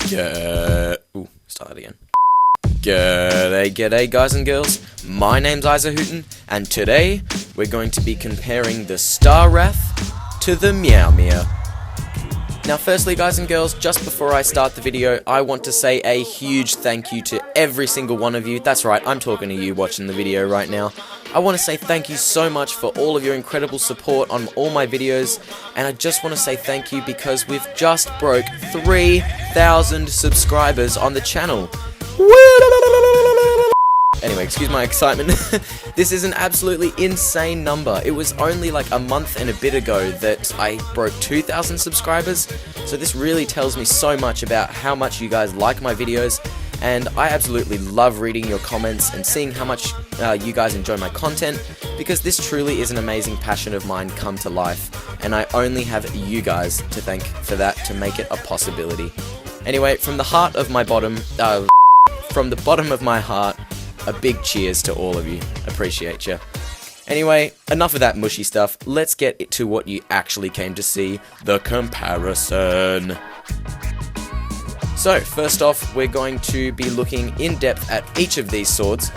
Start again. G'day guys and girls, my name's Isahooten, and today we're going to be comparing the Star Wrath to the Meow Mia. Now firstly guys and girls, just before I start the video, I want to say a huge thank you to every single one of you. That's right, I'm talking to you watching the video right now. I want to say thank you so much for all of your incredible support on all my videos, and I just want to say thank you because we've just broke 3,000 subscribers on the channel. Anyway, excuse my excitement. This is an absolutely insane number. It was only like a month and a bit ago that I broke 2,000 subscribers, so this really tells me so much about how much you guys like my videos, and I absolutely love reading your comments and seeing how much you guys enjoy my content, because this truly is an amazing passion of mine come to life, and I only have you guys to thank for that to make it a possibility. Anyway, from the bottom of my heart, a big cheers to all of you. Appreciate you. Anyway, enough of that mushy stuff. Let's get to what you actually came to see, the comparison. So, first off, we're going to be looking in depth at each of these swords,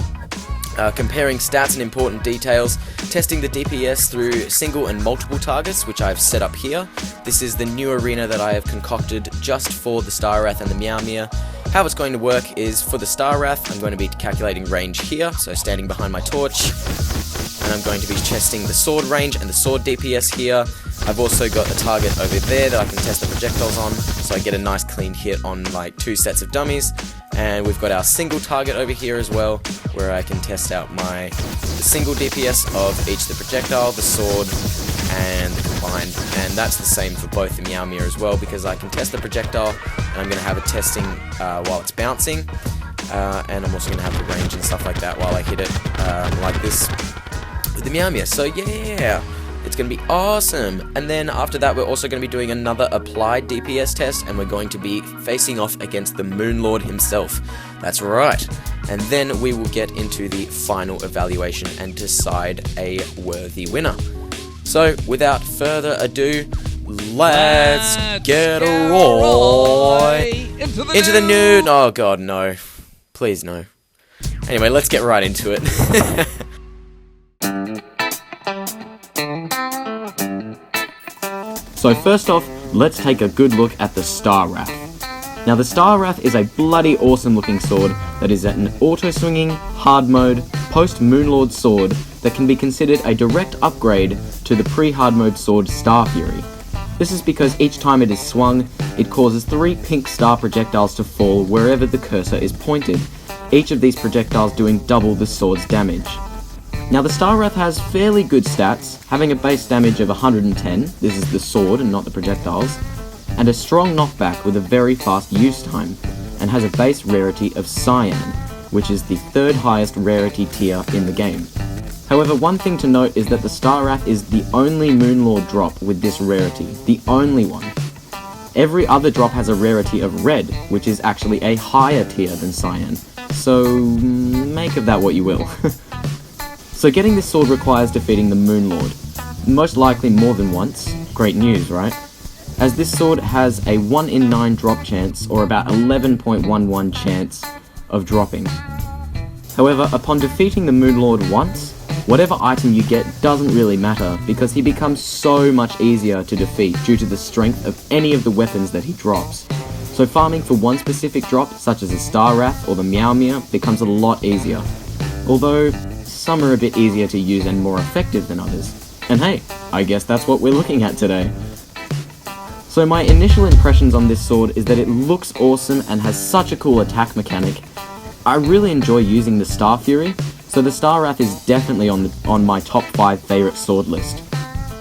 comparing stats and important details, testing the DPS through single and multiple targets, which I've set up here. This is the new arena that I have concocted just for the Star Wrath and the Meow Mia. How it's going to work is, for the Star Wrath, I'm going to be calculating range here, so standing behind my torch, and I'm going to be testing the sword range and the sword DPS here. I've also got a target over there that I can test the projectiles on, so I get a nice clean hit on like 2 sets of dummies. And we've got our single target over here as well, where I can test out the single DPS of each the projectile, the sword, and the combined. And that's the same for both the Meow Mia as well, because I can test the projectile, and I'm going to have it testing while it's bouncing, and I'm also going to have the range and stuff like that while I hit it like this with the Meow Mia. So yeah, it's going to be awesome. And then after that, we're also going to be doing another applied DPS test, and we're going to be facing off against the Moon Lord himself. That's right. And then we will get into the final evaluation and decide a worthy winner. So without further ado, let's get right into the nude. Oh god, no. Please no. Anyway, let's get right into it. So first off, let's take a good look at the Star Wrath. Now the Star Wrath is a bloody awesome looking sword that is an auto-swinging, hard mode, post-Moonlord sword that can be considered a direct upgrade to the pre-hard mode sword Star Fury. This is because each time it is swung, it causes 3 pink star projectiles to fall wherever the cursor is pointed, each of these projectiles doing double the sword's damage. Now the Star Wrath has fairly good stats, having a base damage of 110, this is the sword and not the projectiles, and a strong knockback with a very fast use time, and has a base rarity of Cyan, which is the 3rd highest rarity tier in the game. However, one thing to note is that the Star Wrath is the only Moonlord drop with this rarity, the only one. Every other drop has a rarity of Red, which is actually a higher tier than Cyan, so make of that what you will. So getting this sword requires defeating the Moonlord, most likely more than once. Great news, right? As this sword has a 1 in 9 drop chance, or about 11.11 chance of dropping. However, upon defeating the Moonlord once, whatever item you get doesn't really matter, because he becomes so much easier to defeat due to the strength of any of the weapons that he drops. So farming for one specific drop, such as the Star Wrath or the Meow Mia, becomes a lot easier. Although, some are a bit easier to use and more effective than others. And hey, I guess that's what we're looking at today. So my initial impressions on this sword is that it looks awesome and has such a cool attack mechanic. I really enjoy using the Star Fury, so the Star Wrath is definitely on my top 5 favourite sword list.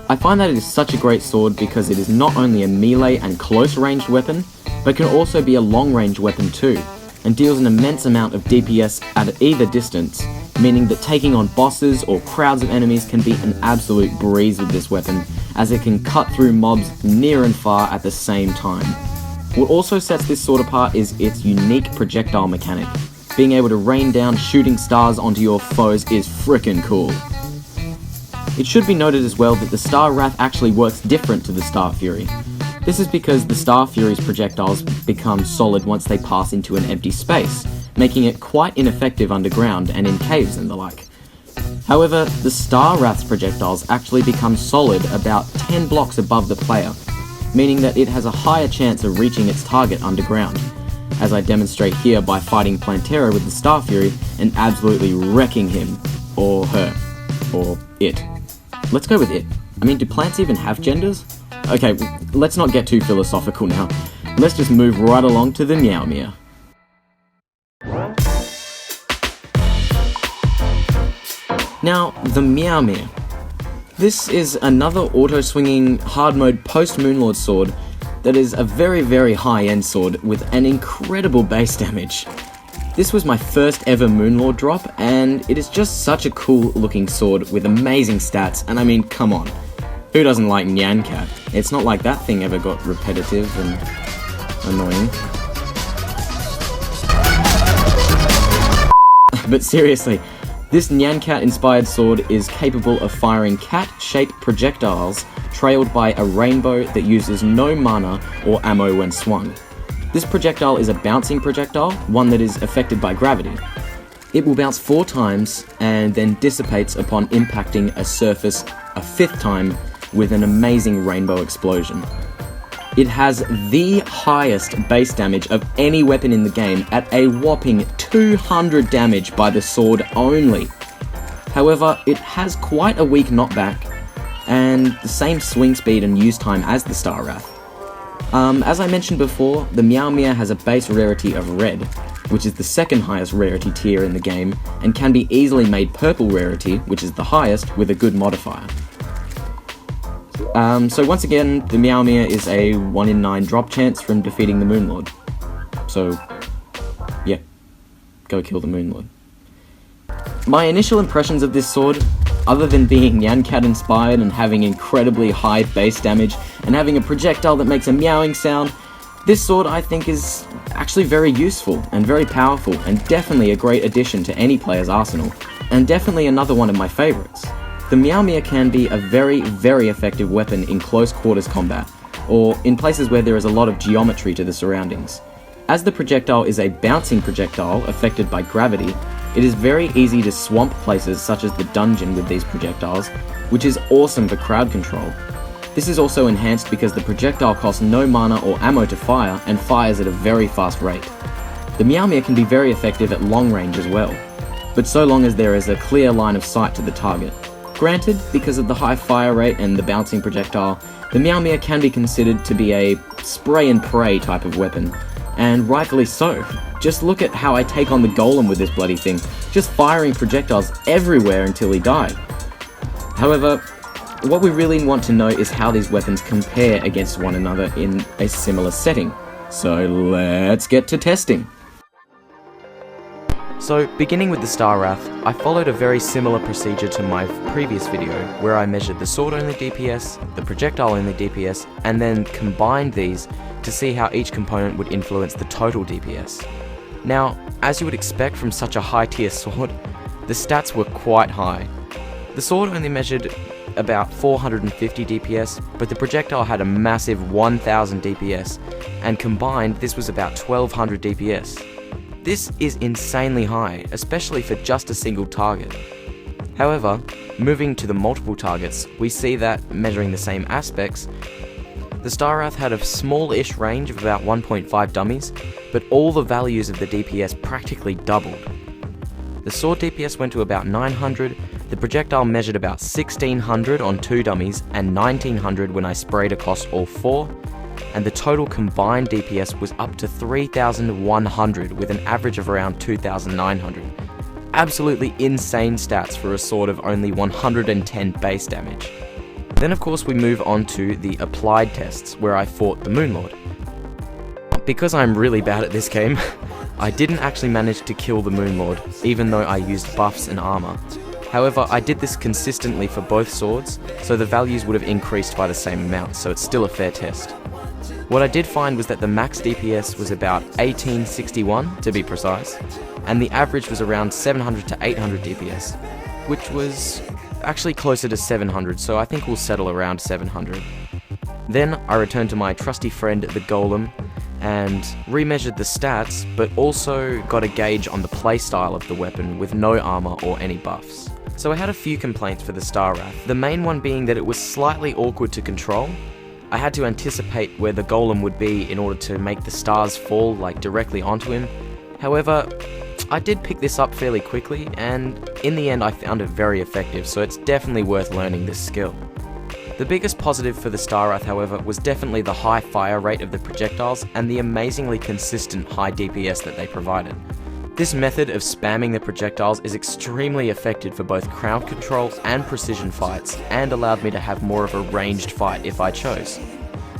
I find that it is such a great sword because it is not only a melee and close ranged weapon, but can also be a long range weapon too, and deals an immense amount of DPS at either distance, meaning that taking on bosses or crowds of enemies can be an absolute breeze with this weapon, as it can cut through mobs near and far at the same time. What also sets this sword apart is its unique projectile mechanic. Being able to rain down shooting stars onto your foes is frickin' cool. It should be noted as well that the Star Wrath actually works different to the Star Fury. This is because the Star Fury's projectiles become solid once they pass into an empty space, making it quite ineffective underground and in caves and the like. However, the Star Wrath's projectiles actually become solid about 10 blocks above the player, meaning that it has a higher chance of reaching its target underground, as I demonstrate here by fighting Plantera with the Star Fury and absolutely wrecking him, or her, or it. Let's go with it. I mean, do plants even have genders? Okay, let's not get too philosophical now. Let's just move right along to the Meowmere. Now, the Meowmere. This is another auto-swinging, hard-mode post-Moonlord sword that is a very, very high-end sword with an incredible base damage. This was my first ever Moonlord drop, and it is just such a cool-looking sword with amazing stats, and I mean, come on. Who doesn't like Nyan Cat? It's not like that thing ever got repetitive and annoying. But seriously, this Nyan Cat inspired sword is capable of firing cat-shaped projectiles trailed by a rainbow that uses no mana or ammo when swung. This projectile is a bouncing projectile, one that is affected by gravity. It will bounce 4 times and then dissipates upon impacting a surface a 5th time with an amazing rainbow explosion. It has the highest base damage of any weapon in the game at a whopping 200 damage by the sword only. However, it has quite a weak knockback and the same swing speed and use time as the Star Wrath. As I mentioned before, the Meowmere has a base rarity of red, which is the second highest rarity tier in the game, and can be easily made purple rarity, which is the highest, with a good modifier. So once again, the Meowmere is a 1 in 9 drop chance from defeating the Moonlord. So, yeah, go kill the Moonlord. My initial impressions of this sword, other than being Nyan Cat inspired and having incredibly high base damage and having a projectile that makes a meowing sound, this sword I think is actually very useful and very powerful and definitely a great addition to any player's arsenal, and definitely another one of my favourites. The Meowmere can be a very, very effective weapon in close quarters combat, or in places where there is a lot of geometry to the surroundings. As the projectile is a bouncing projectile affected by gravity, it is very easy to swamp places such as the dungeon with these projectiles, which is awesome for crowd control. This is also enhanced because the projectile costs no mana or ammo to fire and fires at a very fast rate. The Meowmere can be very effective at long range as well, but so long as there is a clear line of sight to the target. Granted, because of the high fire rate and the bouncing projectile, the Meowmere can be considered to be a spray and pray type of weapon, and rightfully so. Just look at how I take on the golem with this bloody thing, just firing projectiles everywhere until he died. However, what we really want to know is how these weapons compare against one another in a similar setting. So let's get to testing. So, beginning with the Star Wrath, I followed a very similar procedure to my previous video, where I measured the sword-only DPS, the projectile-only DPS, and then combined these to see how each component would influence the total DPS. Now, as you would expect from such a high-tier sword, the stats were quite high. The sword only measured about 450 DPS, but the projectile had a massive 1000 DPS, and combined this was about 1200 DPS. This is insanely high, especially for just a single target. However, moving to the multiple targets, we see that, measuring the same aspects, the Star Wrath had a small-ish range of about 1.5 dummies, but all the values of the DPS practically doubled. The sword DPS went to about 900, the projectile measured about 1600 on 2 dummies and 1900 when I sprayed across all 4, and the total combined DPS was up to 3100 with an average of around 2900. Absolutely insane stats for a sword of only 110 base damage. Then of course we move on to the applied tests, where I fought the Moonlord. Because I'm really bad at this game, I didn't actually manage to kill the Moonlord, even though I used buffs and armor. However, I did this consistently for both swords, so the values would have increased by the same amount, so it's still a fair test. What I did find was that the max DPS was about 1861 to be precise, and the average was around 700 to 800 DPS, which was actually closer to 700, so I think we'll settle around 700. Then I returned to my trusty friend the Golem and remeasured the stats, but also got a gauge on the playstyle of the weapon with no armor or any buffs. So I had a few complaints for the Star Wrath, the main one being that it was slightly awkward to control. I had to anticipate where the Golem would be in order to make the stars fall directly onto him. However, I did pick this up fairly quickly, and in the end I found it very effective, so it's definitely worth learning this skill. The biggest positive for the Star Wrath, however, was definitely the high fire rate of the projectiles and the amazingly consistent high DPS that they provided. This method of spamming the projectiles is extremely effective for both crowd control and precision fights, and allowed me to have more of a ranged fight if I chose.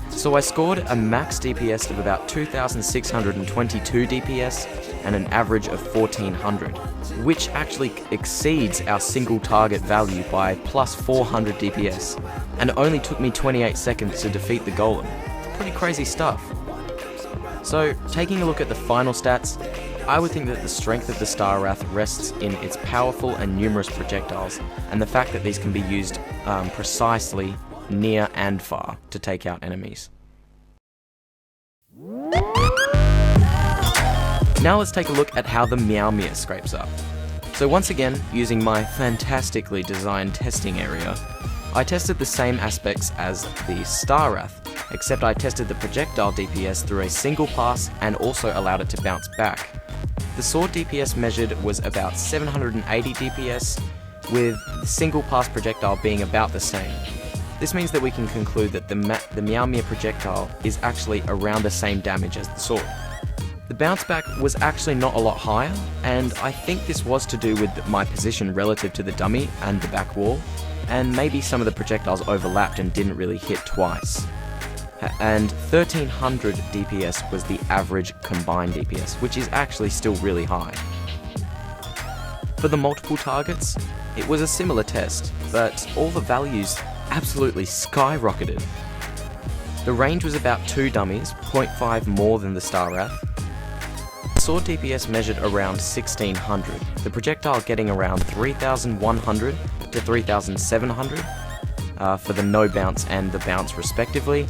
So I scored a max DPS of about 2,622 DPS and an average of 1,400, which actually exceeds our single target value by plus 400 DPS, and it only took me 28 seconds to defeat the Golem. Pretty crazy stuff. So, taking a look at the final stats, I would think that the strength of the Star Wrath rests in its powerful and numerous projectiles, and the fact that these can be used precisely near and far to take out enemies. Now let's take a look at how the Meow Mia scrapes up. So once again, using my fantastically designed testing area, I tested the same aspects as the Star Wrath, except I tested the projectile DPS through a single pass and also allowed it to bounce back. The sword DPS measured was about 780 DPS, with the single pass projectile being about the same. This means that we can conclude that the Meowmere projectile is actually around the same damage as the sword. The bounce back was actually not a lot higher, and I think this was to do with my position relative to the dummy and the back wall, and maybe some of the projectiles overlapped and didn't really hit twice. And 1300 DPS was the average combined DPS, which is actually still really high. For the multiple targets, it was a similar test, but all the values absolutely skyrocketed. The range was about 2 dummies, 0.5 more than the Star Wrath. Sword DPS measured around 1600, the projectile getting around 3100 to 3700 for the no bounce and the bounce respectively,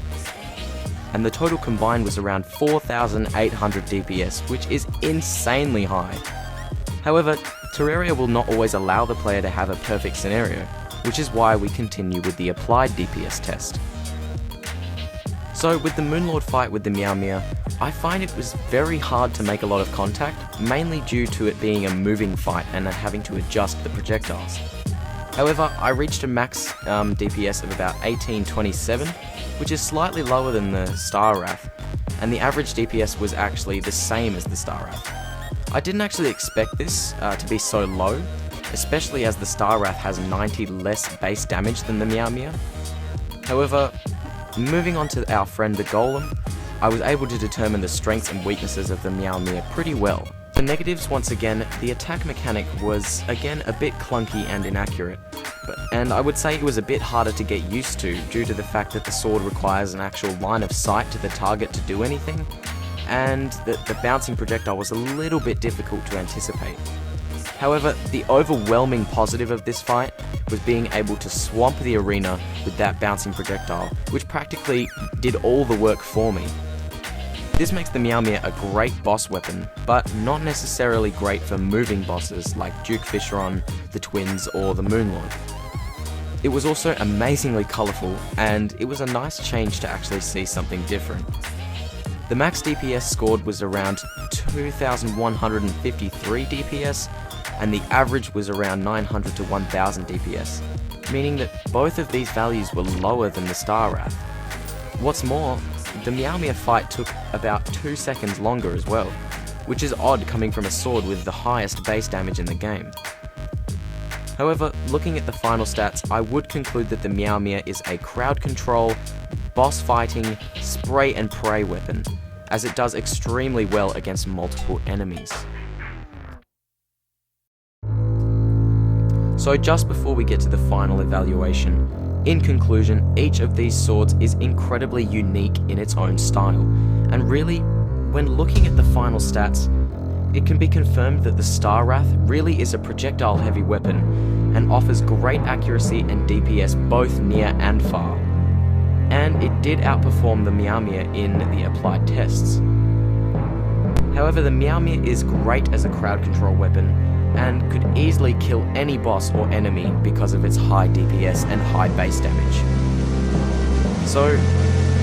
and the total combined was around 4800 DPS, which is insanely high. However, Terraria will not always allow the player to have a perfect scenario, which is why we continue with the applied DPS test. So with the Moonlord fight with the Meow Mia, I find it was very hard to make a lot of contact, mainly due to it being a moving fight and having to adjust the projectiles. However, I reached a max DPS of about 1827, which is slightly lower than the Star Wrath, and the average DPS was actually the same as the Star Wrath. I didn't actually expect this to be so low, especially as the Star Wrath has 90 less base damage than the Meow Mia. However, moving on to our friend the Golem, I was able to determine the strengths and weaknesses of the Meow Mia pretty well. For negatives, once again, the attack mechanic was again a bit clunky and inaccurate, and I would say it was a bit harder to get used to due to the fact that the sword requires an actual line of sight to the target to do anything, and that the bouncing projectile was a little bit difficult to anticipate. However, the overwhelming positive of this fight was being able to swamp the arena with that bouncing projectile, which practically did all the work for me. This makes the Meow Mia a great boss weapon, but not necessarily great for moving bosses like Duke Fisheron, the Twins, or the Moonlord. It was also amazingly colourful, and it was a nice change to actually see something different. The max DPS scored was around 2,153 DPS, and the average was around 900 to 1,000 DPS, meaning that both of these values were lower than the Star Wrath. What's more, the Meow Mia fight took about 2 seconds longer as well, which is odd coming from a sword with the highest base damage in the game. However, looking at the final stats, I would conclude that the Meow Mia is a crowd control, boss fighting, spray and pray weapon, as it does extremely well against multiple enemies. So just before we get to the final evaluation, in conclusion, each of these swords is incredibly unique in its own style, and really, when looking at the final stats, it can be confirmed that the Star Wrath really is a projectile-heavy weapon, and offers great accuracy and DPS both near and far. and it did outperform the Meowmere in the applied tests. However, the Meowmere is great as a crowd control weapon, and could easily kill any boss or enemy because of its high DPS and high base damage. So,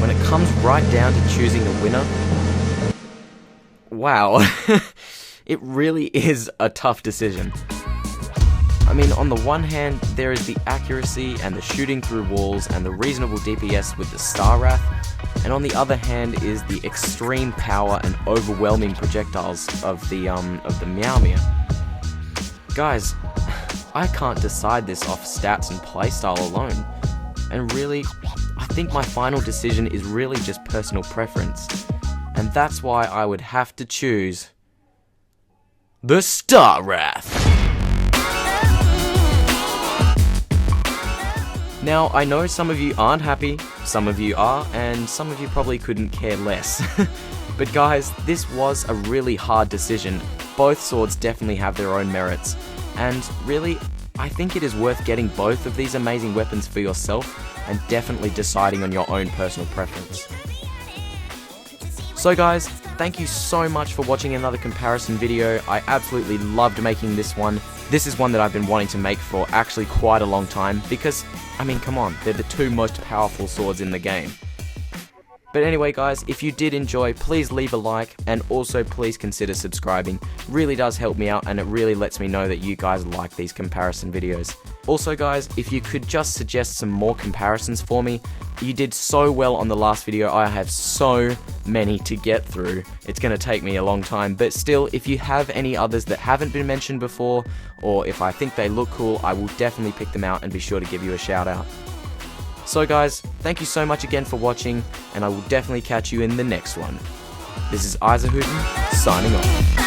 when it comes right down to choosing a winner, wow, it really is a tough decision. I mean, on the one hand, there is the accuracy and the shooting through walls and the reasonable DPS with the Star Wrath, and on the other hand is the extreme power and overwhelming projectiles of the Meowmere. Guys, I can't decide this off stats and playstyle alone, and really, I think my final decision is really just personal preference, and that's why I would have to choose the Star Wrath. Now, I know some of you aren't happy, some of you are, and some of you probably couldn't care less. But guys, this was a really hard decision. Both swords definitely have their own merits, and really, I think it is worth getting both of these amazing weapons for yourself and definitely deciding on your own personal preference. So guys, thank you so much for watching another comparison video. I absolutely loved making this one. This is one that I've been wanting to make for actually quite a long time because, I mean, come on, they're the two most powerful swords in the game. But anyway guys, if you did enjoy, please leave a like, and also please consider subscribing. Really does help me out, and it really lets me know that you guys like these comparison videos. Also guys, if you could just suggest some more comparisons for me. You did so well on the last video, I have so many to get through. It's going to take me a long time, but still, if you have any others that haven't been mentioned before, or if I think they look cool, I will definitely pick them out and be sure to give you a shout out. So guys, thank you so much again for watching, and I will definitely catch you in the next one. This is Isahooten, signing off.